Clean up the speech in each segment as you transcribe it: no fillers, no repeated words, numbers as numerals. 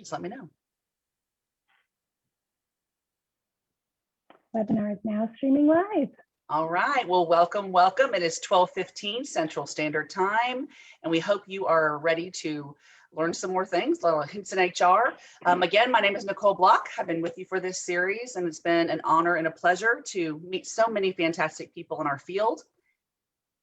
just let me know. Webinar is now streaming live. All right, well, welcome. It is 12:15 Central Standard Time, and we hope you are ready to learn some more things, little hints in HR. Again, my name is Nicole Block. I've been with you for this series, and it's been an honor and a pleasure to meet so many fantastic people in our field.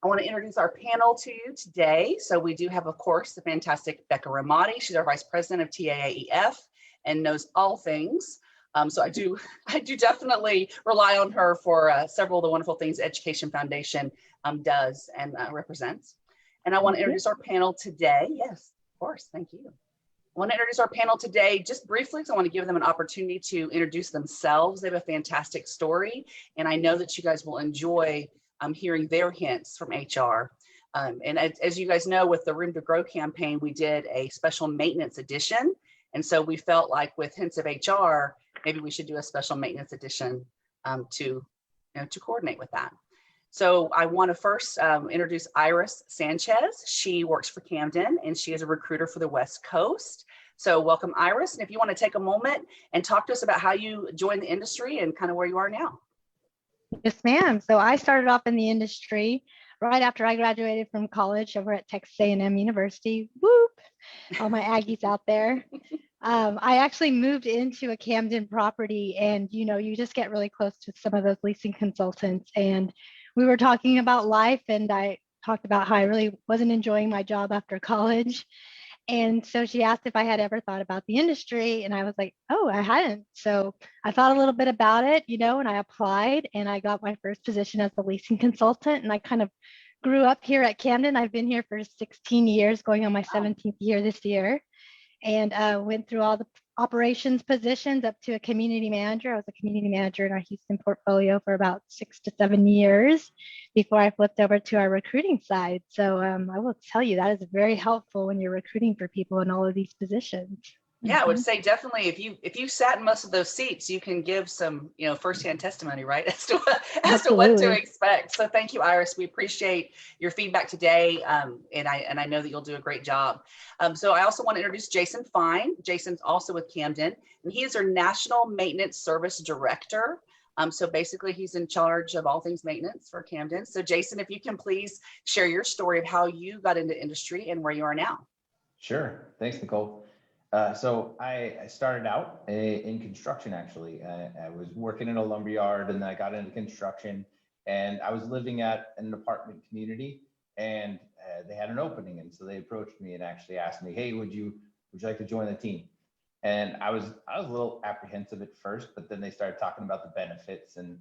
I want to introduce our panel to you today. So we do have, of course, the fantastic Becca Ramadi. She's our Vice President of TAAEF and knows all things. So I do definitely rely on her for several of the wonderful things Education Foundation does and represents. And I want to introduce our panel today. Yes, of course, thank you. I want to introduce our panel today just briefly because I want to give them an opportunity to introduce themselves. They have a fantastic story, and I know that you guys will enjoy hearing their hints from HR. And as you guys know, with the Room to Grow campaign, we did a special maintenance edition. And so we felt like with hints of HR, maybe we should do a special maintenance edition to coordinate with that. So I want to first introduce Iris Sanchez. She works for Camden and she is a recruiter for the West Coast. So welcome, Iris. And if you want to take a moment and talk to us about how you joined the industry and kind of where you are now. Yes, ma'am. So I started off in the industry right after I graduated from college over at Texas A&M University. Whoop, all my Aggies out there. I actually moved into a Camden property, and you just get really close to some of those leasing consultants. And we were talking about life, and I talked about how I really wasn't enjoying my job after college. And so she asked if I had ever thought about the industry, and I was like, oh, I hadn't. So I thought a little bit about it, and I applied, and I got my first position as a leasing consultant, and I kind of grew up here at Camden. I've been here for 16 years, going on my 17th year this year, and went through all the operations positions up to a community manager. I was a community manager in our Houston portfolio for about 6 to 7 years before I flipped over to our recruiting side. So I will tell you that is very helpful when you're recruiting for people in all of these positions. Yeah, I would say definitely if you sat in most of those seats, you can give some firsthand testimony, right, as to what to expect. So thank you, Iris. We appreciate your feedback today, and I know that you'll do a great job. So I also want to introduce Jason Fein. Jason's also with Camden, and he is our National Maintenance Service Director. So basically, he's in charge of all things maintenance for Camden. So Jason, if you can please share your story of how you got into industry and where you are now. Sure. Thanks, Nicole. So I started out in construction, actually. I was working in a lumber yard, and then I got into construction, and I was living at an apartment community, and they had an opening. And so they approached me and actually asked me, hey, would you like to join the team? And I was a little apprehensive at first, but then they started talking about the benefits and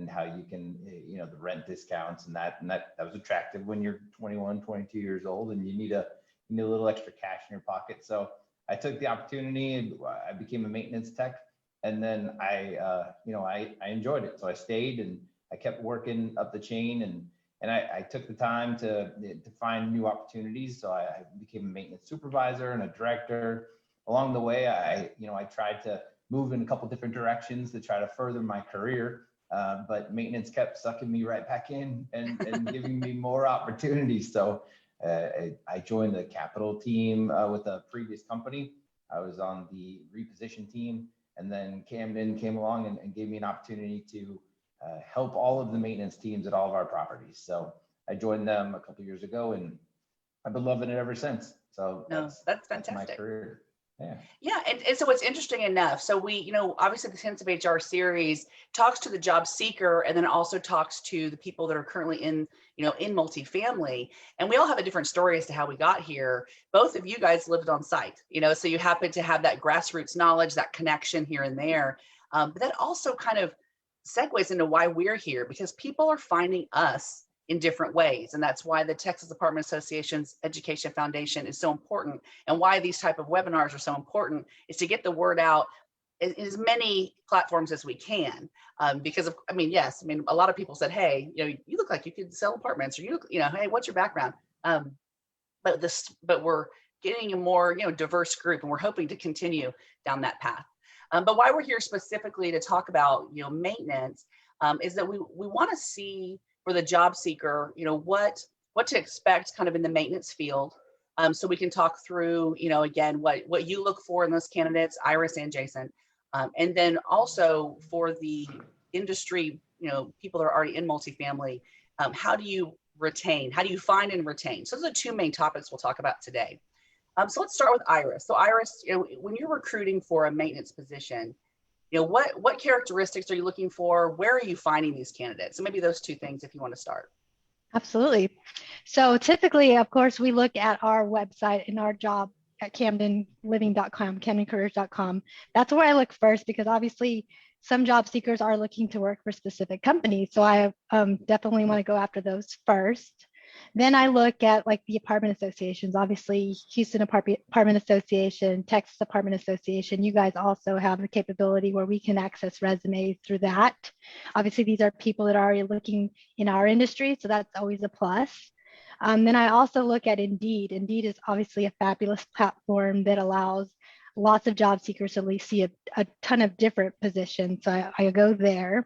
how you can, the rent discounts and that was attractive when you're 21, 22 years old and you need a little extra cash in your pocket. So I took the opportunity and I became a maintenance tech, and then I enjoyed it. So I stayed and I kept working up the chain, and I took the time to find new opportunities. So I became a maintenance supervisor and a director. Along the way, I tried to move in a couple different directions to try to further my career, but maintenance kept sucking me right back in and giving me more opportunities. So I joined the capital team with a previous company. I was on the reposition team, and then Camden came along and gave me an opportunity to help all of the maintenance teams at all of our properties. So I joined them a couple of years ago, and I've been loving it ever since. So that's fantastic. That's my career. Yeah, and so it's interesting enough. So we, obviously the Hints of HR series talks to the job seeker, and then it also talks to the people that are currently in multifamily. And we all have a different story as to how we got here. Both of you guys lived on site, so you happen to have that grassroots knowledge, that connection here and there. But that also kind of segues into why we're here, because people are finding us in different ways. And that's why the Texas Apartment Association's Education Foundation is so important, and why these type of webinars are so important is to get the word out in as many platforms as we can. Because of, a lot of people said, hey, you look like you could sell apartments, or hey, what's your background? But we're getting a more, diverse group, and we're hoping to continue down that path. But why we're here specifically to talk about, maintenance is that we want to see for the job seeker, what to expect kind of in the maintenance field, So we can talk through, again, what you look for in those candidates, Iris and Jason. And then also for the industry, people that are already in multifamily, how do you retain? How do you find and retain? So those are the two main topics we'll talk about today. So let's start with Iris. So Iris, when you're recruiting for a maintenance position, what characteristics are you looking for? Where are you finding these candidates? So maybe those two things if you want to start. Absolutely. So typically, of course, we look at our website and our job at camdenliving.com, camdencareers.com. That's where I look first, because obviously some job seekers are looking to work for specific companies. So I definitely want to go after those first. Then I look at like the apartment associations, obviously Houston Apartment Association, Texas Apartment Association. You guys also have the capability where we can access resumes through that. Obviously, these are people that are already looking in our industry, so that's always a plus. Then I also look at Indeed. Indeed is obviously a fabulous platform that allows lots of job seekers to see a ton of different positions. So I go there.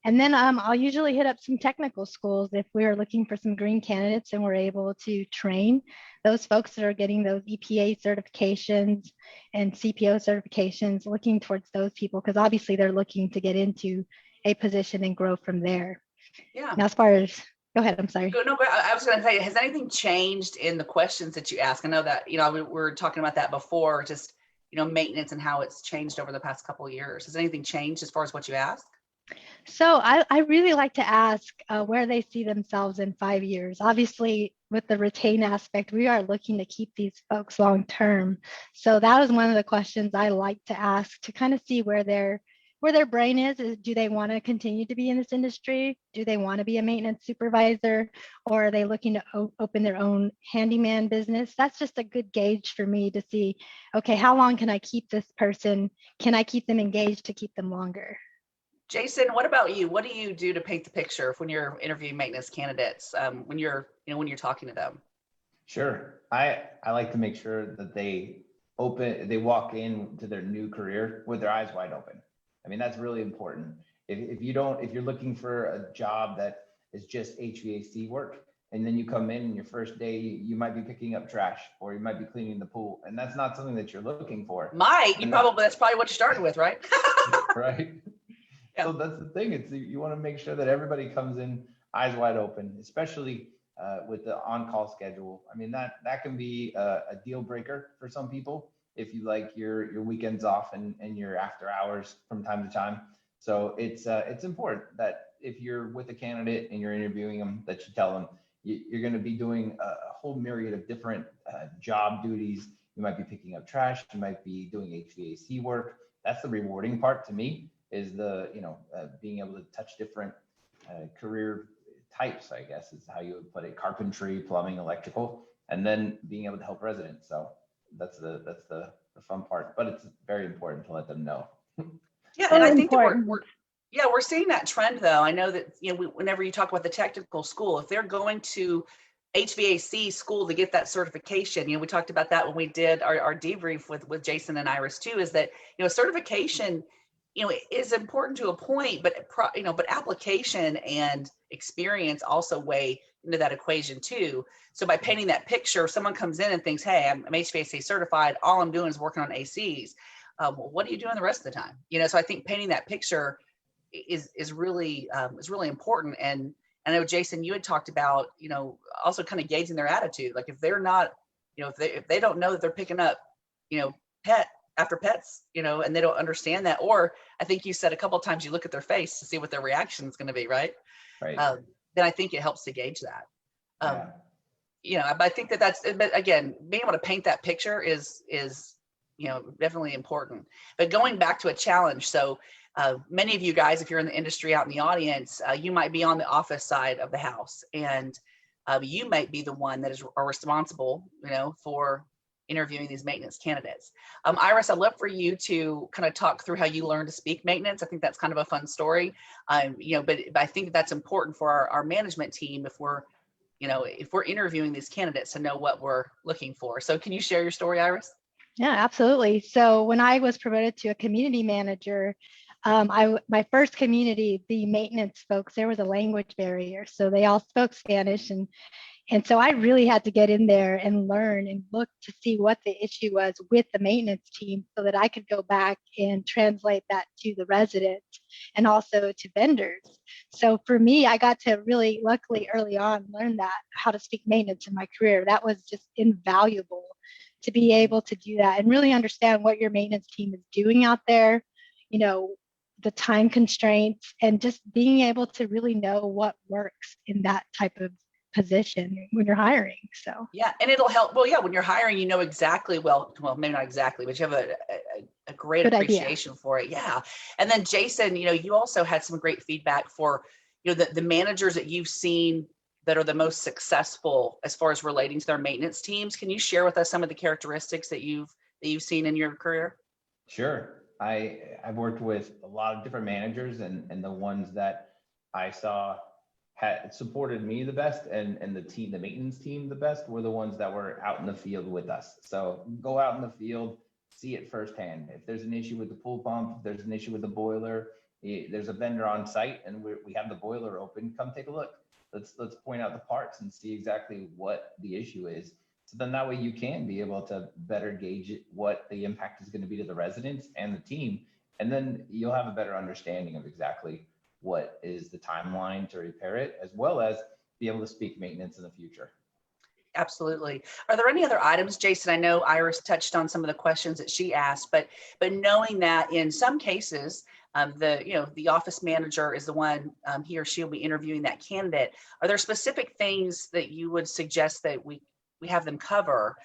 And then I'll usually hit up some technical schools if we're looking for some green candidates and we're able to train those folks that are getting those EPA certifications and CPO certifications, looking towards those people, because obviously they're looking to get into a position and grow from there. Yeah. Now, as far as, go ahead, I'm sorry. No, I was going to say, has anything changed in the questions that you ask? I know that, we were talking about that before, just, maintenance and how it's changed over the past couple of years. Has anything changed as far as what you ask? So I really like to ask where they see themselves in 5 years. Obviously, with the retain aspect, we are looking to keep these folks long term. So that was one of the questions I like to ask, to kind of see where their brain is. Do they want to continue to be in this industry? Do they want to be a maintenance supervisor? Or are they looking to open their own handyman business? That's just a good gauge for me to see, okay, how long can I keep this person? Can I keep them engaged to keep them longer? Jason, what about you? What do you do to paint the picture when you're interviewing maintenance candidates, when you're talking to them? Sure. I like to make sure that they walk into their new career with their eyes wide open. I mean, that's really important. If you're looking for a job that is just HVAC work, and then you come in and your first day, you might be picking up trash or you might be cleaning the pool, and that's not something that you're looking for. That's probably what you started with, right? Right. Yeah. So that's the thing. You want to make sure that everybody comes in eyes wide open, especially with the on-call schedule. I mean, that can be a deal breaker for some people if you like your weekends off and your after hours from time to time. So it's important that if you're with a candidate and you're interviewing them, that you tell them you're going to be doing a whole myriad of different job duties. You might be picking up trash. You might be doing HVAC work. That's the rewarding part to me, is the being able to touch different career types, I guess is how you would put it: carpentry, plumbing, electrical, and then being able to help residents. So that's the fun part, but it's very important to let them know. Yeah, and I think that we're seeing that trend though. I know that whenever you talk about the technical school, if they're going to HVAC school to get that certification, we talked about that when we did our debrief with Jason and Iris too, is that certification is important to a point, but application and experience also weigh into that equation too. So by painting that picture, if someone comes in and thinks, hey, I'm HVAC certified, all I'm doing is working on ACs. What are you doing the rest of the time? So I think painting that picture is really important. And I know, Jason, you had talked about, also kind of gauging their attitude. Like if they're not, if they don't know that they're picking up, pet after pets, and they don't understand that. Or I think you said a couple of times you look at their face to see what their reaction is going to be, right? Right. Then I think it helps to gauge that. But I think that's, but again, being able to paint that picture is definitely important. But going back to a challenge, so many of you guys, if you're in the industry out in the audience, you might be on the office side of the house, and you might be the one that are responsible, for interviewing these maintenance candidates. Iris, I'd love for you to kind of talk through how you learned to speak maintenance. I think that's kind of a fun story, but I think that's important for our management team if we're interviewing these candidates to know what we're looking for. So can you share your story, Iris? Yeah, absolutely. So when I was promoted to a community manager, my first community, the maintenance folks, there was a language barrier. So they all spoke Spanish, and And so I really had to get in there and learn and look to see what the issue was with the maintenance team so that I could go back and translate that to the residents and also to vendors. So for me, I got to really, luckily early on, learn that how to speak maintenance in my career. That was just invaluable to be able to do that and really understand what your maintenance team is doing out there, you know, the time constraints, and just being able to really know what works in that type of position when you're hiring. So yeah, and it'll help. Well, yeah, when you're hiring, you know exactly, well, maybe not exactly, but you have a great good idea. appreciation for it. Yeah. And then Jason, you know, you also had some great feedback for, you know, the managers that you've seen that are the most successful as far as relating to their maintenance teams. Can you share with us some of the characteristics that you've seen in your career? Sure. I've worked with a lot of different managers, and the ones that I saw had supported me the best and the maintenance team the best were the ones that were out in the field with us. So go out in the field, see it firsthand. If there's an issue with the pool pump, if there's an issue with the boiler, there's a vendor on site and we have the boiler open, come take a look. Let's point out the parts and see exactly what the issue is. So then that way you can be able to better gauge what the impact is going to be to the residents and the team. And then you'll have a better understanding of exactly what is the timeline to repair it, as well as be able to speak maintenance in the future. Absolutely. Are there any other items, Jason? I know Iris touched on some of the questions that she asked, but knowing that in some cases, the office manager is the one, he or she will be interviewing that candidate. Are there specific things that you would suggest that we have them cover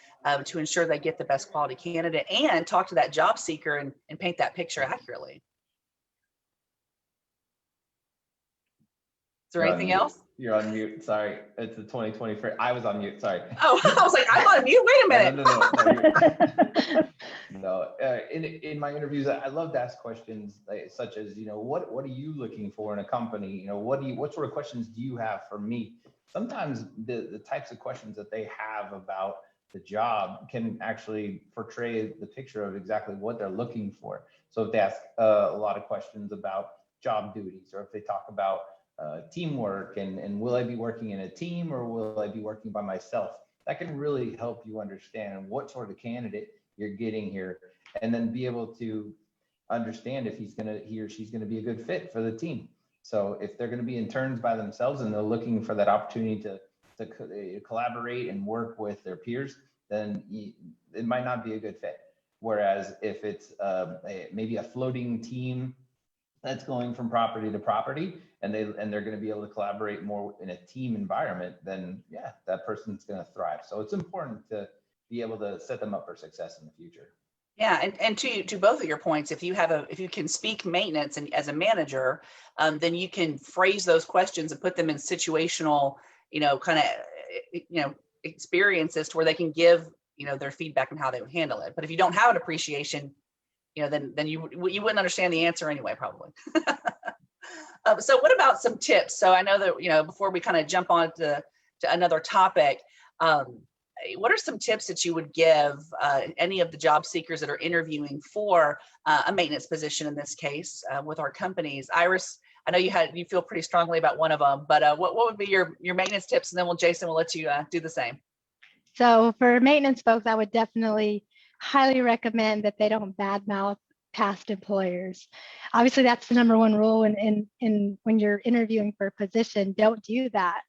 to ensure they get the best quality candidate and talk to that job seeker and paint that picture accurately? Is there anything else? You're on mute. Sorry. It's the 2023. I was on mute. Sorry. Oh, I was like, I'm on mute. Wait a minute. No. In my interviews, I love to ask questions such as, you know, what are you looking for in a company? You know, what sort of questions do you have for me? Sometimes the types of questions that they have about the job can actually portray the picture of exactly what they're looking for. So if they ask a lot of questions about job duties, or if they talk about teamwork and will I be working in a team or will I be working by myself, that can really help you understand what sort of candidate you're getting here, and then be able to understand if he or she's gonna be a good fit for the team. So if they're gonna be interns by themselves and they're looking for that opportunity to collaborate and work with their peers, then it might not be a good fit. Whereas if it's maybe a floating team that's going from property to property, and they're going to be able to collaborate more in a team environment, then yeah, that person's going to thrive. So it's important to be able to set them up for success in the future. Yeah, and to both of your points, if you can speak maintenance and as a manager, then you can phrase those questions and put them in situational, kind of, experiences to where they can give, their feedback on how they would handle it. But if you don't have an appreciation, then you wouldn't understand the answer anyway, probably. So what about some tips? So I know that, before we kind of jump on to another topic, what are some tips that you would give any of the job seekers that are interviewing for a maintenance position in this case with our companies? Iris, I know you feel pretty strongly about one of them, but what would be your maintenance tips? And then Jason will let you do the same. So for maintenance folks, I would definitely highly recommend that they don't badmouth past employers. Obviously, that's the number one rule in when you're interviewing for a position. Don't do that.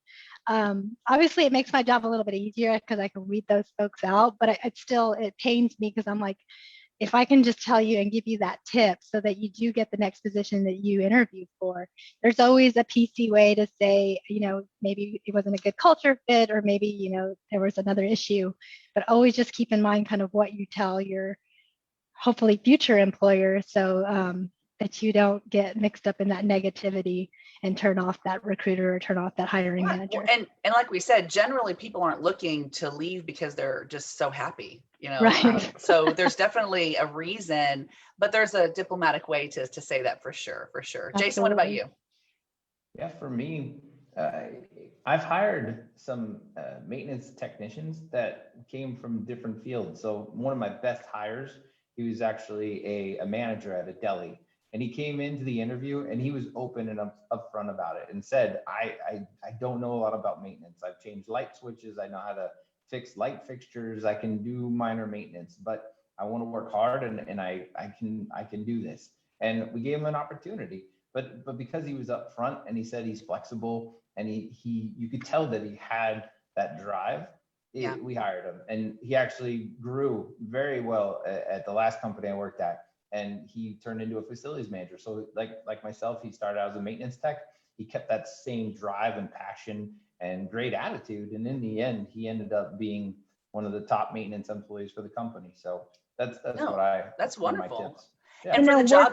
Obviously, it makes my job a little bit easier because I can weed those folks out, but it pains me because I'm like, if I can just tell you and give you that tip so that you do get the next position that you interviewed for, there's always a PC way to say, maybe it wasn't a good culture fit, or maybe, there was another issue, but always just keep in mind kind of what you tell your hopefully future employer, so that you don't get mixed up in that negativity and turn off that recruiter or turn off that hiring manager. And like we said, generally people aren't looking to leave because they're just so happy, Right. So there's definitely a reason, but there's a diplomatic way to say that for sure. Absolutely. Jason, what about you? Yeah, for me, I've hired some maintenance technicians that came from different fields. So one of my best hires, he was actually a manager at a deli, And he came into the interview and he was open and upfront about it and said, I don't know a lot about maintenance. I've changed light switches. I know how to fix light fixtures. I can do minor maintenance, but I want to work hard and I can do this. And we gave him an opportunity, but because he was upfront and he said he's flexible and you could tell that he had that drive, we hired him, and he actually grew very well at the last company I worked at, and he turned into a facilities manager. So like myself, he started out as a maintenance tech. He kept that same drive and passion and great attitude, and in the end, he ended up being one of the top maintenance employees for the company. So that's that's wonderful. My tips. Yeah. And now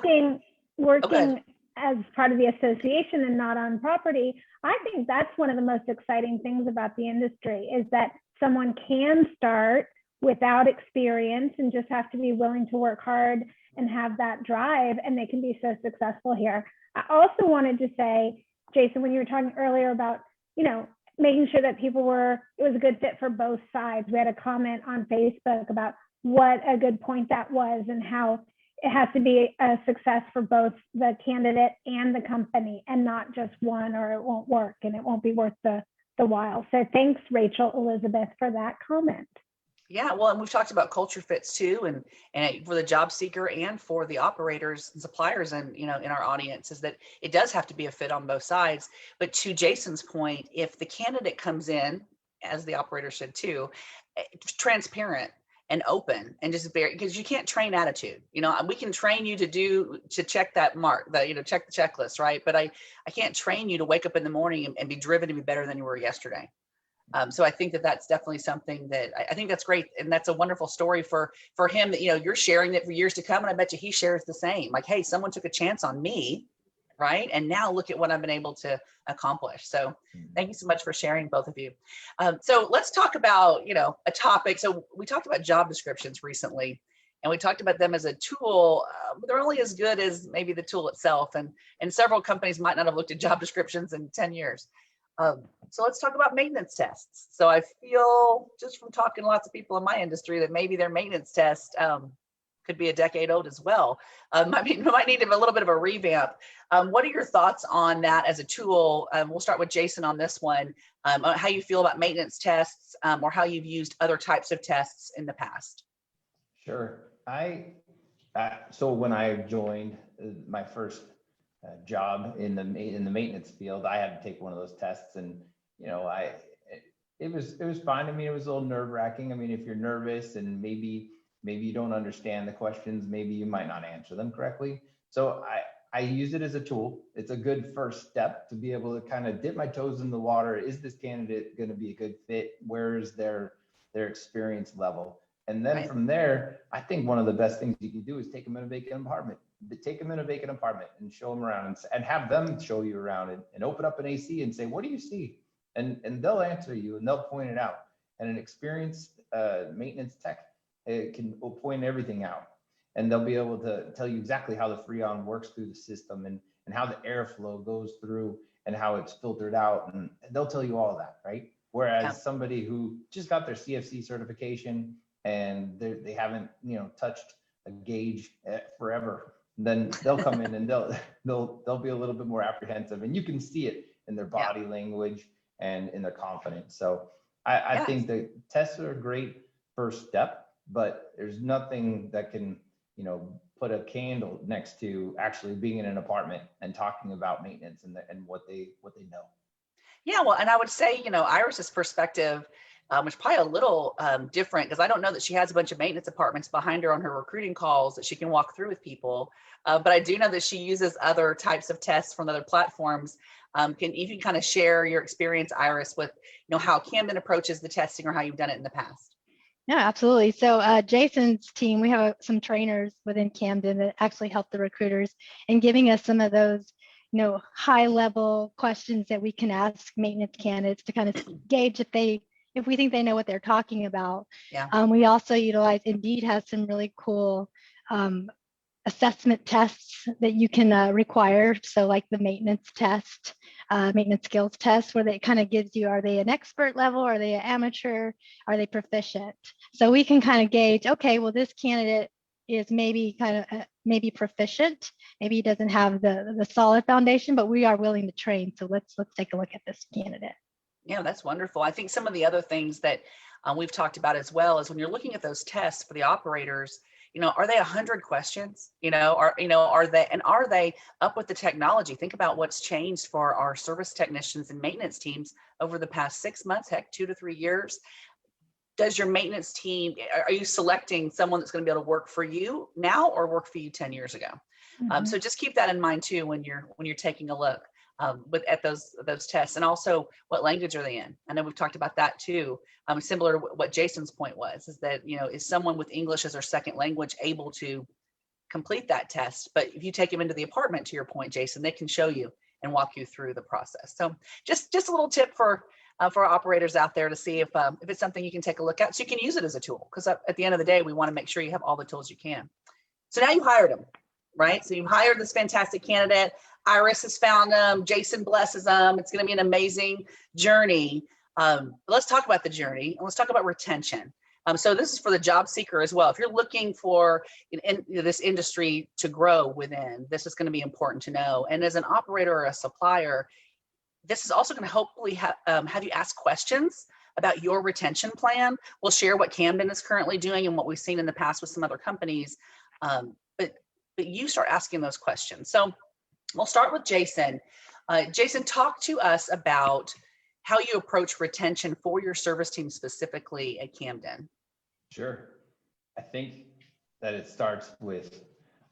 working as part of the association and not on property, I think that's one of the most exciting things about the industry is that someone can start without experience and just have to be willing to work hard and have that drive, and they can be so successful here. I also wanted to say, Jason, when you were talking earlier about, making sure that it was a good fit for both sides. We had a comment on Facebook about what a good point that was and how it has to be a success for both the candidate and the company and not just one, or it won't work and it won't be worth the while. So thanks, Rachel Elizabeth, for that comment. Yeah, well, and we've talked about culture fits too, and for the job seeker and for the operators and suppliers, and in our audience, is that it does have to be a fit on both sides. But to Jason's point, if the candidate comes in, as the operator should too, transparent and open and just because you can't train attitude. We can train you to check that mark, check the checklist, right? But I can't train you to wake up in the morning and be driven to be better than you were yesterday. So I think that's definitely something that I think that's great. And that's a wonderful story for him that, you're sharing it for years to come. And I bet you he shares the same, like, hey, someone took a chance on me. Right. And now look at what I've been able to accomplish. So thank you so much for sharing, both of you. So let's talk about, a topic. So we talked about job descriptions recently, and we talked about them as a tool. They're only as good as maybe the tool itself. And several companies might not have looked at job descriptions in 10 years. So let's talk about maintenance tests. So I feel just from talking to lots of people in my industry that maybe their maintenance test could be a decade old as well. Might need a little bit of a revamp. What are your thoughts on that as a tool? We'll start with Jason on this one. How you feel about maintenance tests, or how you've used other types of tests in the past. Sure. So when I joined my first job in the maintenance field, I had to take one of those tests, and it was fine. I mean, it was a little nerve-wracking. I mean, if you're nervous and maybe you don't understand the questions, maybe you might not answer them correctly. So I use it as a tool. It's a good first step to be able to kind of dip my toes in the water. Is this candidate going to be a good fit? Where is their experience level? And then from there, I think one of the best things you can do is take them in a vacant apartment. Take them in a vacant apartment and show them around and have them show you around and open up an AC and say, what do you see? And they'll answer you and they'll point it out. And an experienced maintenance tech can point everything out. And they'll be able to tell you exactly how the Freon works through the system and how the airflow goes through and how it's filtered out. And they'll tell you all that, right? Whereas somebody who just got their CFC certification and they haven't, touched a gauge forever, then they'll come in and they'll be a little bit more apprehensive, and you can see it in their body language and in their confidence. So I think the tests are a great first step, but there's nothing that can, put a candle next to actually being in an apartment and talking about maintenance and what they know. Yeah, well, and I would say, Iris's perspective, which probably a little different, because I don't know that she has a bunch of maintenance apartments behind her on her recruiting calls that she can walk through with people. But I do know that she uses other types of tests from other platforms. Can you kind of share your experience, Iris, with how Camden approaches the testing or how you've done it in the past? Yeah, absolutely. So Jason's team, we have some trainers within Camden that actually help the recruiters in giving us some of those high level questions that we can ask maintenance candidates to kind of gauge if we think they know what they're talking about. Yeah. We also utilize, Indeed has some really cool assessment tests that you can require. So like the maintenance test, maintenance skills test, where it kind of gives you, are they an expert level? Are they an amateur? Are they proficient? So we can kind of gauge, okay, well, this candidate is maybe kind of maybe proficient, maybe he doesn't have the solid foundation, but we are willing to train. So let's take a look at this candidate. Yeah, that's wonderful. I think some of the other things that we've talked about as well is when you're looking at those tests for the operators, are they 100 questions? Are they up with the technology? Think about what's changed for our service technicians and maintenance teams over the past 6 months, heck, 2 to 3 years. Does your maintenance team, are you selecting someone that's going to be able to work for you now or work for you 10 years ago? So just keep that in mind too when you're taking a look at those tests, and also what language are they in? I know we've talked about that too. Similar to what Jason's point was, is that is someone with English as their second language able to complete that test? But if you take them into the apartment, to your point, Jason, they can show you and walk you through the process. So just a little tip for our operators out there to see if it's something you can take a look at, so you can use it as a tool. Because at the end of the day, we want to make sure you have all the tools you can. So now you hired them, right? So you hired this fantastic candidate. Iris has found them. Jason blesses them. It's going to be an amazing journey. Let's talk about the journey, and let's talk about retention. So this is for the job seeker as well. If you're looking for this industry to grow within, this is going to be important to know. And as an operator or a supplier, this is also going to hopefully have you ask questions about your retention plan. We'll share what Camden is currently doing and what we've seen in the past with some other companies. But you start asking those questions. So we'll start with Jason. Jason, talk to us about how you approach retention for your service team specifically at Camden. Sure. I think that it starts with,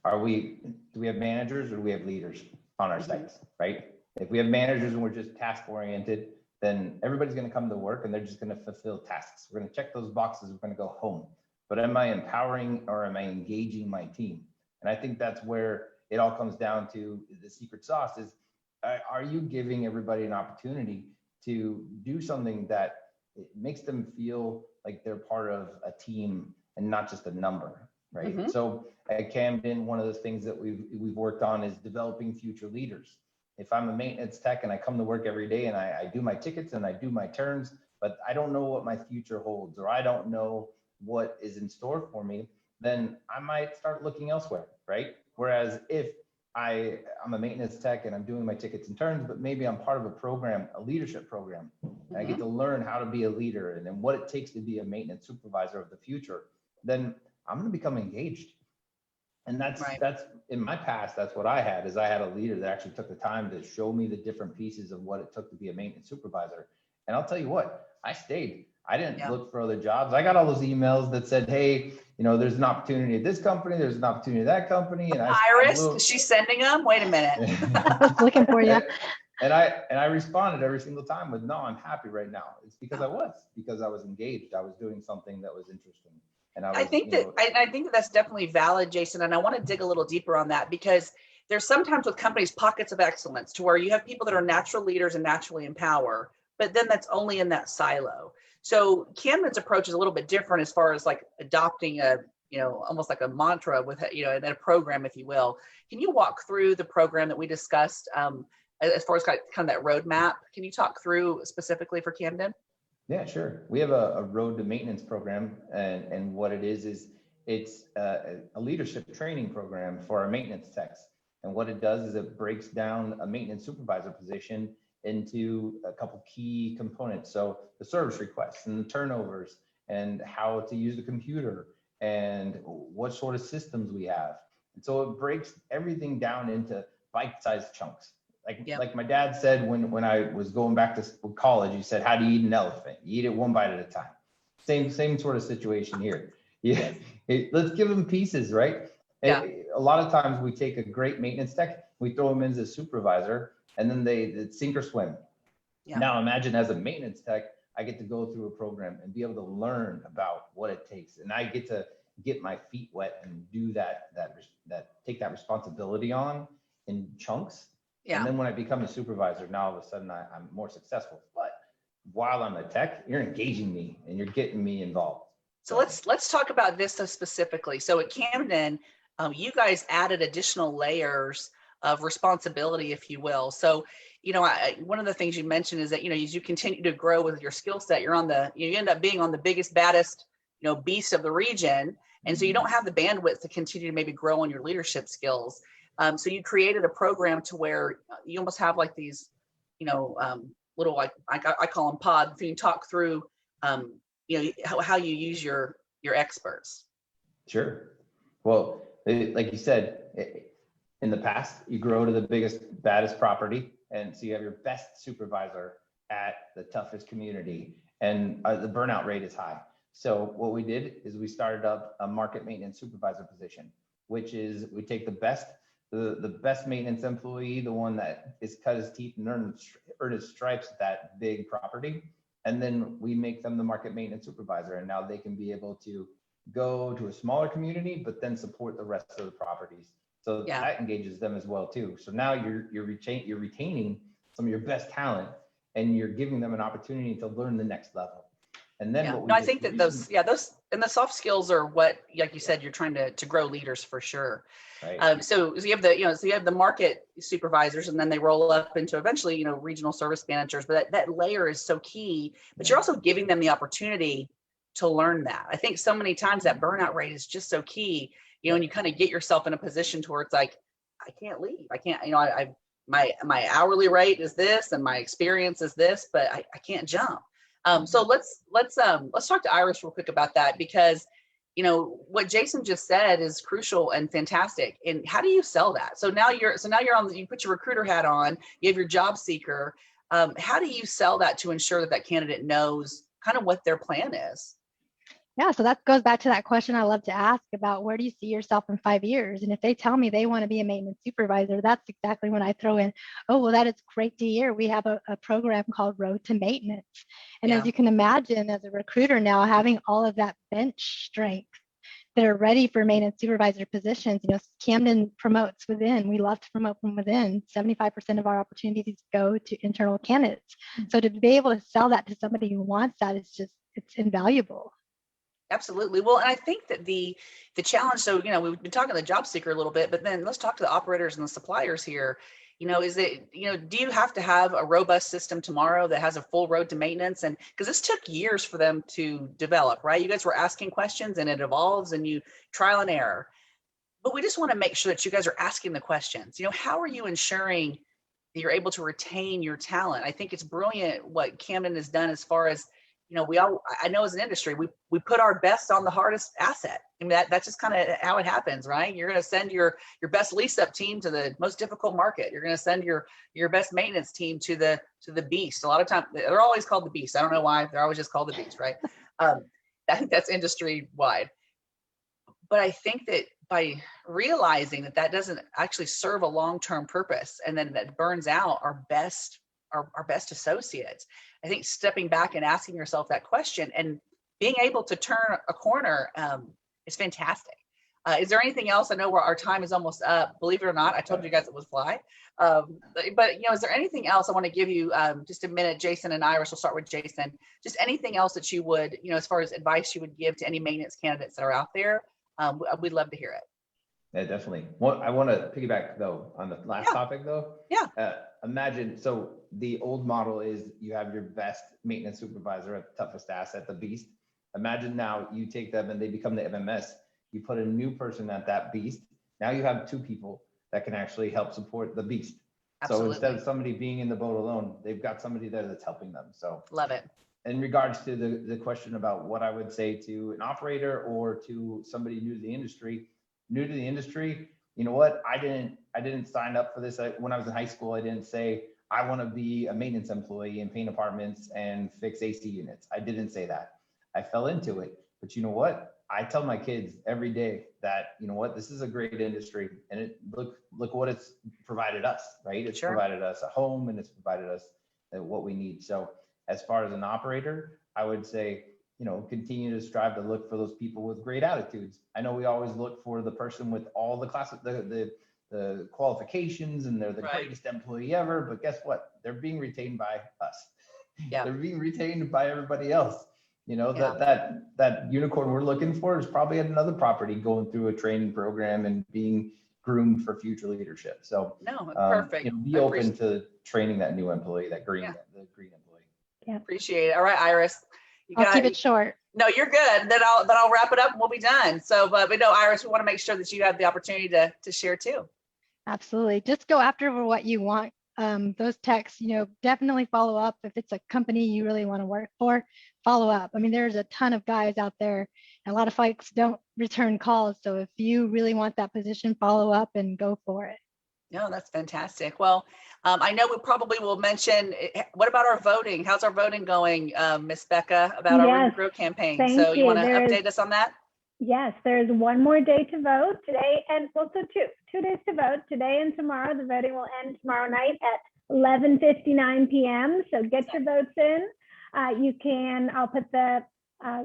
do we have managers or do we have leaders on our sites, right? If we have managers and we're just task oriented, then everybody's going to come to work and they're just going to fulfill tasks. We're going to check those boxes. We're going to go home. But am I empowering or am I engaging my team? And I think that's where it all comes down to. The secret sauce is, are you giving everybody an opportunity to do something that makes them feel like they're part of a team and not just a number, right? Mm-hmm. So at Camden, one of the things that we've worked on is developing future leaders. If I'm a maintenance tech and I come to work every day and I do my tickets and I do my turns, but I don't know what my future holds, or I don't know what is in store for me, then I might start looking elsewhere, right? Whereas if I'm a maintenance tech and I'm doing my tickets and turns, but maybe I'm part of a program, a leadership program, and I get to learn how to be a leader and then what it takes to be a maintenance supervisor of the future, then I'm going to become engaged. And that's in my past, that's what I had, is I had a leader that actually took the time to show me the different pieces of what it took to be a maintenance supervisor. And I'll tell you what, I stayed. I didn't look for other jobs. I got all those emails that said, hey, there's an opportunity at this company, there's an opportunity at that company. And Iris, she's sending them? Wait a minute. I was looking for you. And I responded every single time with, no, I'm happy right now. It's because I was engaged. I was doing something that was interesting. And I think that's definitely valid, Jason. And I want to dig a little deeper on that, because there's sometimes with companies pockets of excellence to where you have people that are natural leaders and naturally in power, but then that's only in that silo. So Camden's approach is a little bit different as far as like adopting a, almost like a mantra with, in a program, if you will. Can you walk through the program that we discussed as far as kind of that roadmap? Can you talk through specifically for Camden? Yeah, sure. We have a road to maintenance program, and what it is it's a leadership training program for our maintenance techs. And what it does is it breaks down a maintenance supervisor position into a couple key components. So the service requests and the turnovers and how to use the computer and what sort of systems we have. And so it breaks everything down into bite-sized chunks. Like my dad said when I was going back to college, he said, how do you eat an elephant? You eat it one bite at a time. Same sort of situation here. Yeah, let's give them pieces, right? Yeah. A lot of times we take a great maintenance tech, we throw them in as a supervisor, and then they sink or swim. Yeah. Now imagine as a maintenance tech, I get to go through a program and be able to learn about what it takes, and I get to get my feet wet and do that take that responsibility on in chunks. Yeah. And then when I become a supervisor, now all of a sudden I'm more successful. But while I'm a tech, you're engaging me and you're getting me involved. So let's talk about this specifically. So at Camden, you guys added additional layers of responsibility, if you will. So, one of the things you mentioned is that, as you continue to grow with your skill set, you end up being on the biggest, baddest, beast of the region. And so you don't have the bandwidth to continue to maybe grow on your leadership skills. So you created a program to where you almost have like these, little, like I call them pods. So you talk through, how you use your experts. Sure. Well, like you said, in the past, you grow to the biggest, baddest property. And so you have your best supervisor at the toughest community, and the burnout rate is high. So what we did is we started up a market maintenance supervisor position, which is we take the best maintenance employee, the one that is cut his teeth and earned his stripes at that big property. And then we make them the market maintenance supervisor. And now they can be able to go to a smaller community, but then support the rest of the properties. So that engages them as well too. So now you're retaining some of your best talent, and you're giving them an opportunity to learn the next level. And then I think that those and the soft skills are what, like you said, you're trying to grow leaders for sure. Right. So you have the market supervisors, and then they roll up into eventually, regional service managers. But that layer is so key. But you're also giving them the opportunity to learn that. I think so many times that burnout rate is just so key. And you kind of get yourself in a position to where it's like, I can't leave. I can't. My hourly rate is this, and my experience is this, but I can't jump. So let's talk to Iris real quick about that, because what Jason just said is crucial and fantastic. And how do you sell that? So now you're on, you put your recruiter hat on, you have your job seeker. How do you sell that to ensure that candidate knows kind of what their plan is? Yeah, so that goes back to that question I love to ask about, where do you see yourself in 5 years? And if they tell me they want to be a maintenance supervisor, that's exactly when I throw in, oh, well, that is great to hear. We have a program called Road to Maintenance. And as you can imagine, as a recruiter now, having all of that bench strength that are ready for maintenance supervisor positions, Camden promotes within. We love to promote from within. 75% of our opportunities go to internal candidates. So to be able to sell that to somebody who wants that is just, it's invaluable. Absolutely. Well, and I think that the challenge, so, we've been talking to the job seeker a little bit, but then let's talk to the operators and the suppliers here. Is it, do you have to have a robust system tomorrow that has a full road to maintenance? And because this took years for them to develop, right? You guys were asking questions, and it evolves, and you trial and error. But we just want to make sure that you guys are asking the questions. How are you ensuring that you're able to retain your talent? I think it's brilliant what Camden has done as far as, I know as an industry, we put our best on the hardest asset. I mean, that's just kind of how it happens, right? You're going to send your best lease up team to the most difficult market. You're going to send your best maintenance team to the beast. A lot of times they're always called the beast. I don't know why, they're always just called the beast, right? I think that's industry wide. But I think that by realizing that doesn't actually serve a long-term purpose, and then that burns out our best associates, I think stepping back and asking yourself that question and being able to turn a corner is fantastic. Is there anything else? I know our time is almost up. Believe it or not, I told you guys it was fly. But is there anything else? I want to give you just a minute, Jason and Iris. We'll start with Jason. Just anything else that you would, as far as advice you would give to any maintenance candidates that are out there. We'd love to hear it. Yeah, definitely. I want to piggyback though on the last topic though. Yeah. Imagine, so the old model is you have your best maintenance supervisor at the toughest asset, the beast. Imagine now you take them and they become the MMS. You put a new person at that beast. Now you have two people that can actually help support the beast. Absolutely. So instead of somebody being in the boat alone, they've got somebody there that's helping them. So love it. In regards to the question about what I would say to an operator or to somebody new to the industry, you know what? I didn't sign up for this. When I was in high school, I didn't say, I want to be a maintenance employee and paint apartments and fix AC units. I didn't say that. I fell into it. But you know what? I tell my kids every day that, this is a great industry, and look what it's provided us, right? It's provided us a home, and it's provided us what we need. So as far as an operator, I would say, continue to strive to look for those people with great attitudes. I know we always look for the person with all the the qualifications, and they're the greatest employee ever, but guess what? They're being retained by us. Yeah. They're being retained by everybody else. That unicorn we're looking for is probably at another property going through a training program and being groomed for future leadership. So perfect. Be open to training that new employee, the green employee. Yeah. Appreciate it. All right, Iris. I'll keep it short. No, you're good. Then I'll wrap it up and we'll be done. So, but no, Iris, we want to make sure that you have the opportunity to share too. Absolutely. Just go after what you want. Those texts, definitely follow up. If it's a company you really want to work for, follow up. I mean, there's a ton of guys out there. And a lot of folks don't return calls. So if you really want that position, follow up and go for it. No, that's fantastic. Well, I know we probably will mention, what about our voting? How's our voting going, Miss Becca, about our Room to Grow campaign? So you want to update us on that? Yes, there's one more day to vote today, and also two days to vote, today and tomorrow. The voting will end tomorrow night at 11:59 p.m. So get your votes in. I'll put the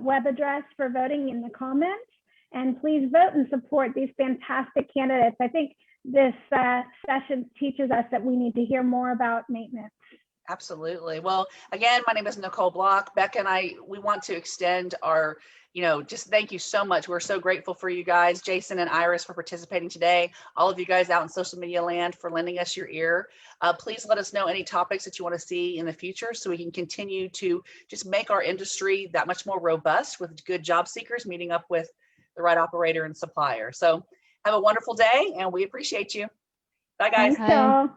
web address for voting in the comments, and please vote and support these fantastic candidates. I think this session teaches us that we need to hear more about maintenance. Absolutely. Well, again, my name is Nicole Block. Becca and I, we want to extend our, just thank you so much. We're so grateful for you guys, Jason and Iris, for participating today. All of you guys out in social media land for lending us your ear. Please let us know any topics that you want to see in the future so we can continue to just make our industry that much more robust with good job seekers meeting up with the right operator and supplier. So have a wonderful day and we appreciate you. Bye, guys. Thanks, y'all.